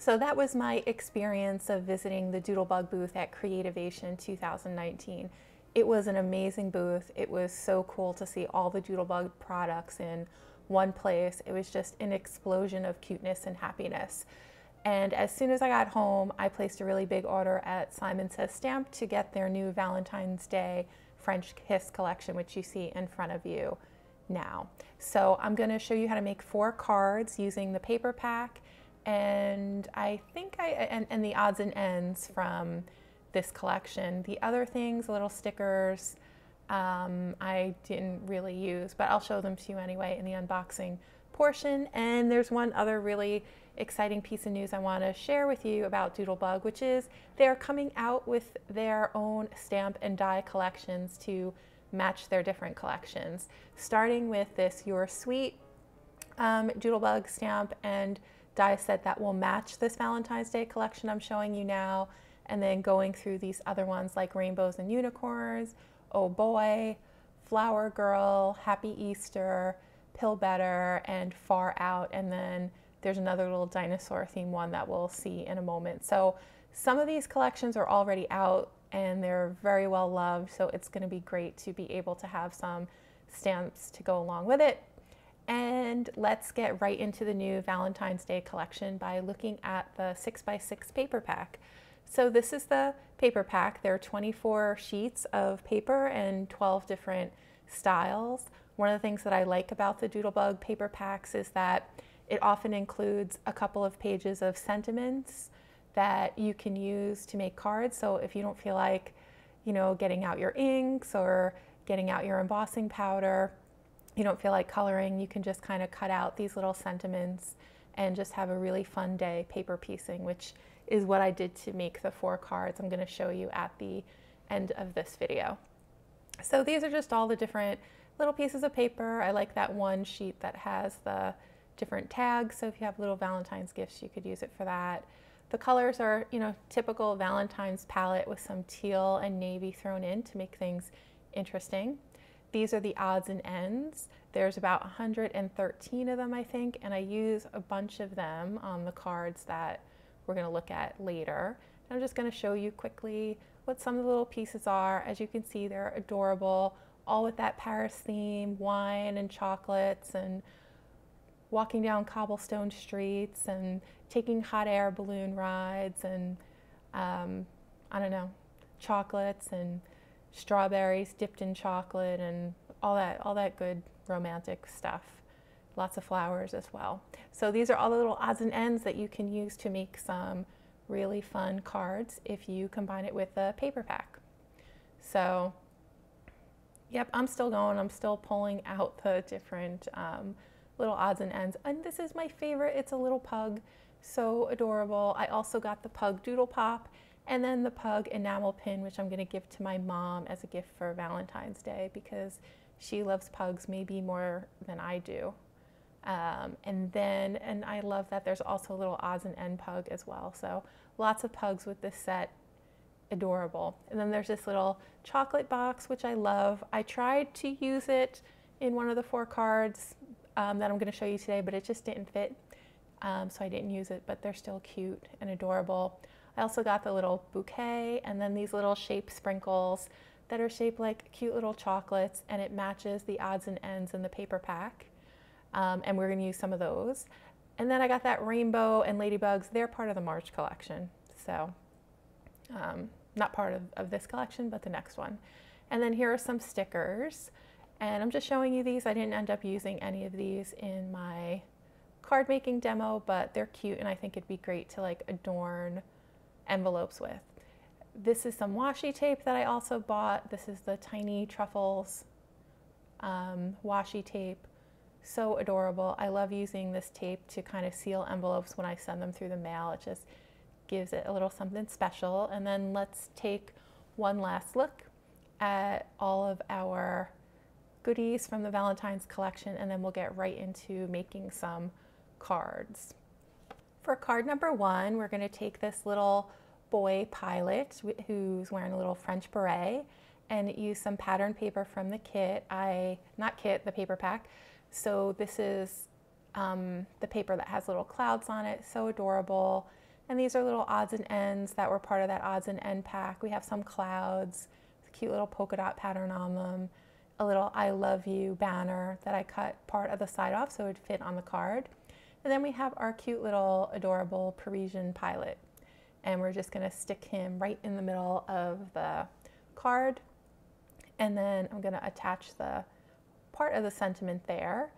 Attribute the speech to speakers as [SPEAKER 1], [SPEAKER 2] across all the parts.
[SPEAKER 1] So that was my experience of visiting the Doodlebug booth at Creativation 2019. It was an amazing booth. It was so cool to see all the Doodlebug products in one place. It was just an explosion of cuteness and happiness. And as soon as I got home, I placed a really big order at Simon Says Stamp to get their new Valentine's Day French Kiss collection, which you see in front of you now. So I'm going to show you how to make 4 cards using the paper pack, and I think and the odds and ends from this collection. The other things, little stickers, I didn't really use, but I'll show them to you anyway in the unboxing portion. And there's one other really exciting piece of news I want to share with you about Doodlebug, which is they're coming out with their own stamp and die collections to match their different collections, starting with this Your Sweet Doodlebug stamp and die set that will match this Valentine's Day collection I'm showing you now, and then going through these other ones like Rainbows and Unicorns, Oh Boy, Flower Girl, Happy Easter, Pill Better, and Far Out, and then there's another little dinosaur theme one that we'll see in a moment. So some of these collections are already out and they're very well loved, so it's going to be great to be able to have some stamps to go along with it. And let's get right into the new Valentine's Day collection by looking at the 6x6 paper pack. So this is the paper pack. There are 24 sheets of paper and 12 different styles. One of the things that I like about the Doodlebug paper packs is that it often includes a couple of pages of sentiments that you can use to make cards. So if you don't feel like, you know, getting out your inks or getting out your embossing powder, you don't feel like coloring, you can just kind of cut out these little sentiments and just have a really fun day paper piecing, which is what I did to make the 4 cards I'm going to show you at the end of this video. So these are just all the different little pieces of paper. I like that one sheet that has the different tags, so if you have little Valentine's gifts, you could use it for that. The colors are, you know, typical Valentine's palette with some teal and navy thrown in to make things interesting. These are the odds and ends. There's about 113 of them, I think, and I use a bunch of them on the cards that we're going to look at later. And I'm just going to show you quickly what some of the little pieces are. As you can see, they're adorable, all with that Paris theme, wine and chocolates, and walking down cobblestone streets and taking hot air balloon rides, and I don't know, chocolates and strawberries dipped in chocolate and all that good romantic stuff. Lots of flowers as well. So these are all the little odds and ends that you can use to make some really fun cards if you combine it with a paper pack. So yep, I'm still going. I'm still pulling out the different little odds and ends. And this is my favorite. It's a little pug. So adorable. I also got the pug doodle pop and then the pug enamel pin, which I'm going to give to my mom as a gift for Valentine's Day because she loves pugs maybe more than I do. And I love that there's also a little odds and end pug as well. So lots of pugs with this set. Adorable. And then there's this little chocolate box, which I love. I tried to use it in one of the 4 cards that I'm going to show you today, but it just didn't fit. So I didn't use it, but they're still cute and adorable. I also got the little bouquet and then these little shape sprinkles that are shaped like cute little chocolates, and it matches the odds and ends in the paper pack. And we're going to use some of those. And then I got that rainbow and ladybugs. They're part of the March collection. So not part of this collection, but the next one. And then here are some stickers. And I'm just showing you these. I didn't end up using any of these in my card making demo, but they're cute and I think it'd be great to like adorn envelopes with. This is some washi tape that I also bought. This is the Tiny Truffles washi tape. So adorable. I love using this tape to kind of seal envelopes when I send them through the mail. It just gives it a little something special. And then let's take one last look at all of our goodies from the Valentine's collection, and then we'll get right into making some cards. For card number 1, we're going to take this little boy pilot who's wearing a little French beret and use some pattern paper from the kit. The paper pack. So this is the paper that has little clouds on it. So adorable. And these are little odds and ends that were part of that odds and end pack. We have some clouds, a cute little polka dot pattern on them, a little I love you banner that I cut part of the side off so it would fit on the card. And then we have our cute little adorable Parisian pilot. And we're just gonna stick him right in the middle of the card. And then I'm gonna attach the part of the sentiment there.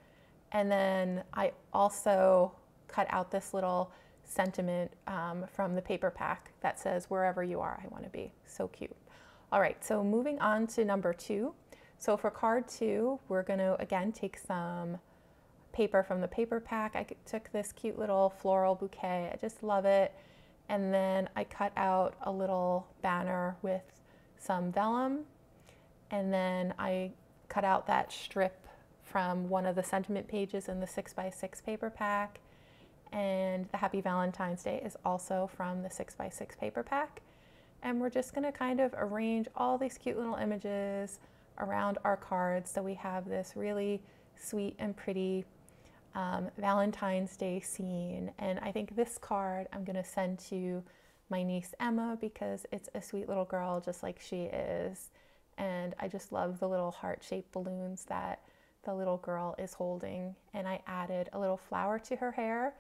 [SPEAKER 1] And then I also cut out this little sentiment from the paper pack that says, wherever you are, I want to be. So cute. All right, so moving on to number 2. So for card 2, we're going to, again, take some paper from the paper pack. I took this cute little floral bouquet. I just love it. And then I cut out a little banner with some vellum. And then I cut out that strip from one of the sentiment pages in the 6x6 paper pack. And the Happy Valentine's Day is also from the 6x6 paper pack. And we're just gonna kind of arrange all these cute little images around our cards so we have this really sweet and pretty Valentine's Day scene. And I think this card I'm gonna send to my niece Emma because it's a sweet little girl just like she is. And I just love the little heart-shaped balloons that the little girl is holding. And I added a little flower to her hair.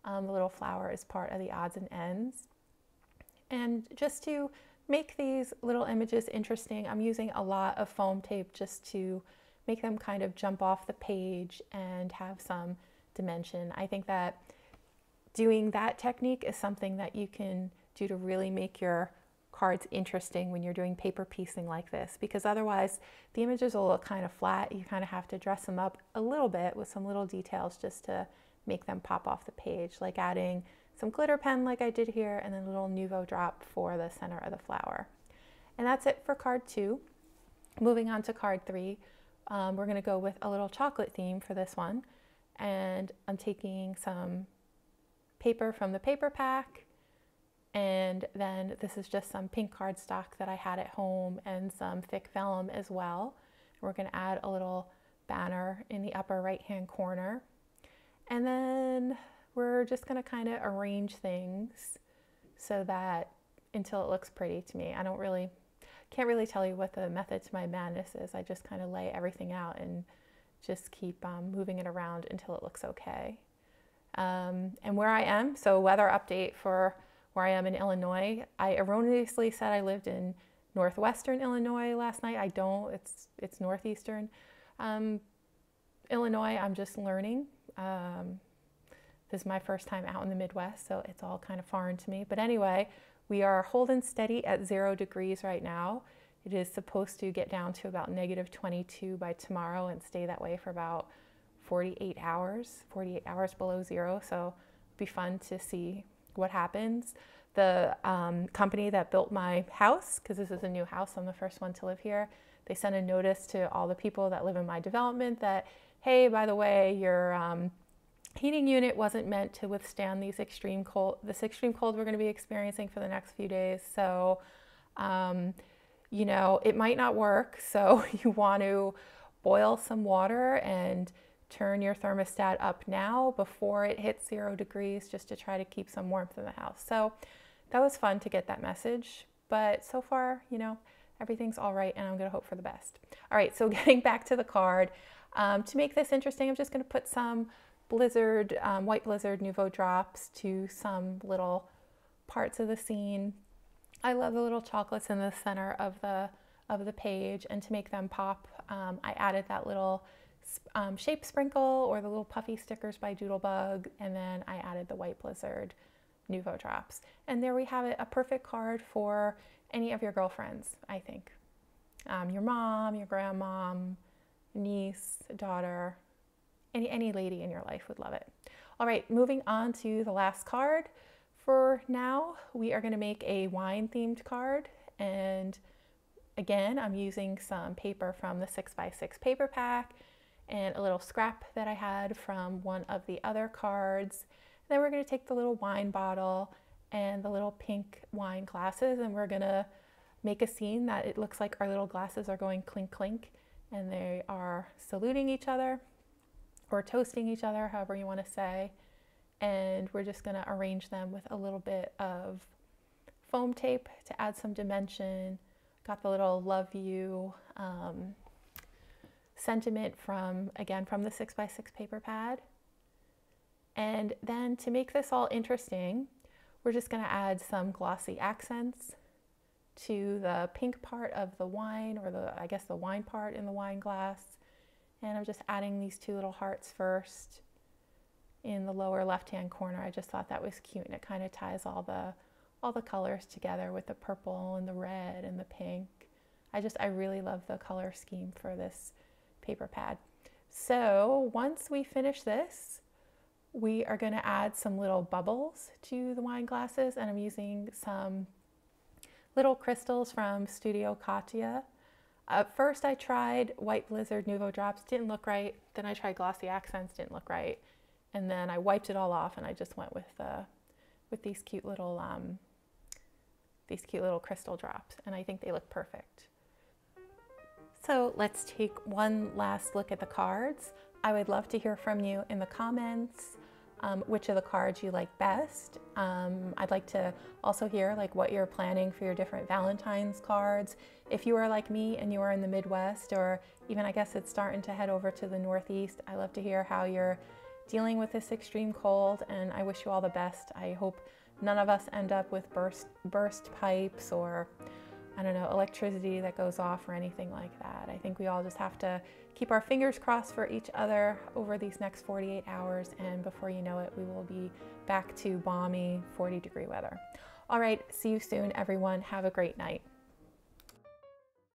[SPEAKER 1] The little flower is part of the odds and ends. And just to make these little images interesting, I'm using a lot of foam tape just to make them kind of jump off the page and have some dimension. I think that doing that technique is something that you can do to really make your cards interesting when you're doing paper piecing like this, because otherwise the images will look kind of flat. You kind of have to dress them up a little bit with some little details just to make them pop off the page, like adding some glitter pen like I did here, and then a little Nuvo drop for the center of the flower. And that's it for card 2. Moving on to card 3, we're gonna go with a little chocolate theme for this one. And I'm taking some paper from the paper pack, and then this is just some pink cardstock that I had at home and some thick vellum as well. We're gonna add a little banner in the upper right-hand corner. And then we're just gonna kind of arrange things so that until it looks pretty to me. Can't really tell you what the method to my madness is. I just kind of lay everything out and just keep moving it around until it looks okay. And where I am, so weather update for where I am in Illinois. I erroneously said I lived in northwestern Illinois last night. I don't, it's northeastern. Illinois, I'm just learning. This is my first time out in the Midwest, so it's all kind of foreign to me. But anyway, we are holding steady at 0 degrees right now. It is supposed to get down to about -22 by tomorrow and stay that way for about 48 hours below 0. So it'll be fun to see what happens. The company that built my house, because this is a new house, I'm the first one to live here, they sent a notice to all the people that live in my development that, hey, by the way, your heating unit wasn't meant to withstand this extreme cold we're going to be experiencing for the next few days. So, you know, it might not work. So you want to boil some water and turn your thermostat up now before it hits 0 degrees, just to try to keep some warmth in the house. So that was fun to get that message. But so far, you know, everything's all right, and I'm going to hope for the best. All right, so getting back to the card, to make this interesting, I'm just going to put some Blizzard, White Blizzard Nuvo drops to some little parts of the scene. I love the little chocolates in the center of the page, and to make them pop, I added that little shape sprinkle or the little puffy stickers by Doodlebug, and then I added the White Blizzard Nuvo drops. And there we have it, a perfect card for any of your girlfriends, I think. Your mom, your grandmom, niece, daughter, any lady in your life would love it. All right, moving on to the last card. For now, we are going to make a wine themed card, and again, I'm using some paper from the 6x6 paper pack and a little scrap that I had from one of the other cards. Then we're going to take the little wine bottle and the little pink wine glasses, and we're going to make a scene that it looks like our little glasses are going clink clink, and they are saluting each other or toasting each other, however you want to say. and we're just gonna arrange them with a little bit of foam tape to add some dimension. Got the little love you sentiment from the 6x6 paper pad. And then to make this all interesting, we're just gonna add some glossy accents to the pink part of the wine, or the wine part in the wine glass. And I'm just adding these two little hearts first in the lower left-hand corner. I just thought that was cute, and it kind of ties all the colors together with the purple and the red and the pink. I really love the color scheme for this paper pad. So once we finish this, we are going to add some little bubbles to the wine glasses, and I'm using some little crystals from Studio Katia. First I tried White Blizzard Nuvo Drops, didn't look right. Then I tried Glossy Accents, didn't look right. And then I wiped it all off, and I just went with these cute little crystal drops, and I think they look perfect. So let's take one last look at the cards. I would love to hear from you in the comments, which of the cards you like best. I'd like to also hear what you're planning for your different Valentine's cards. If you are like me and you are in the Midwest, or even I guess it's starting to head over to the Northeast, I love to hear how you're dealing with this extreme cold, and I wish you all the best. I hope none of us end up with burst pipes, or I don't know, electricity that goes off or anything like that. I think we all just have to keep our fingers crossed for each other over these next 48 hours, and before you know it, we will be back to balmy 40-degree weather. All right, see you soon, everyone. Have a great night.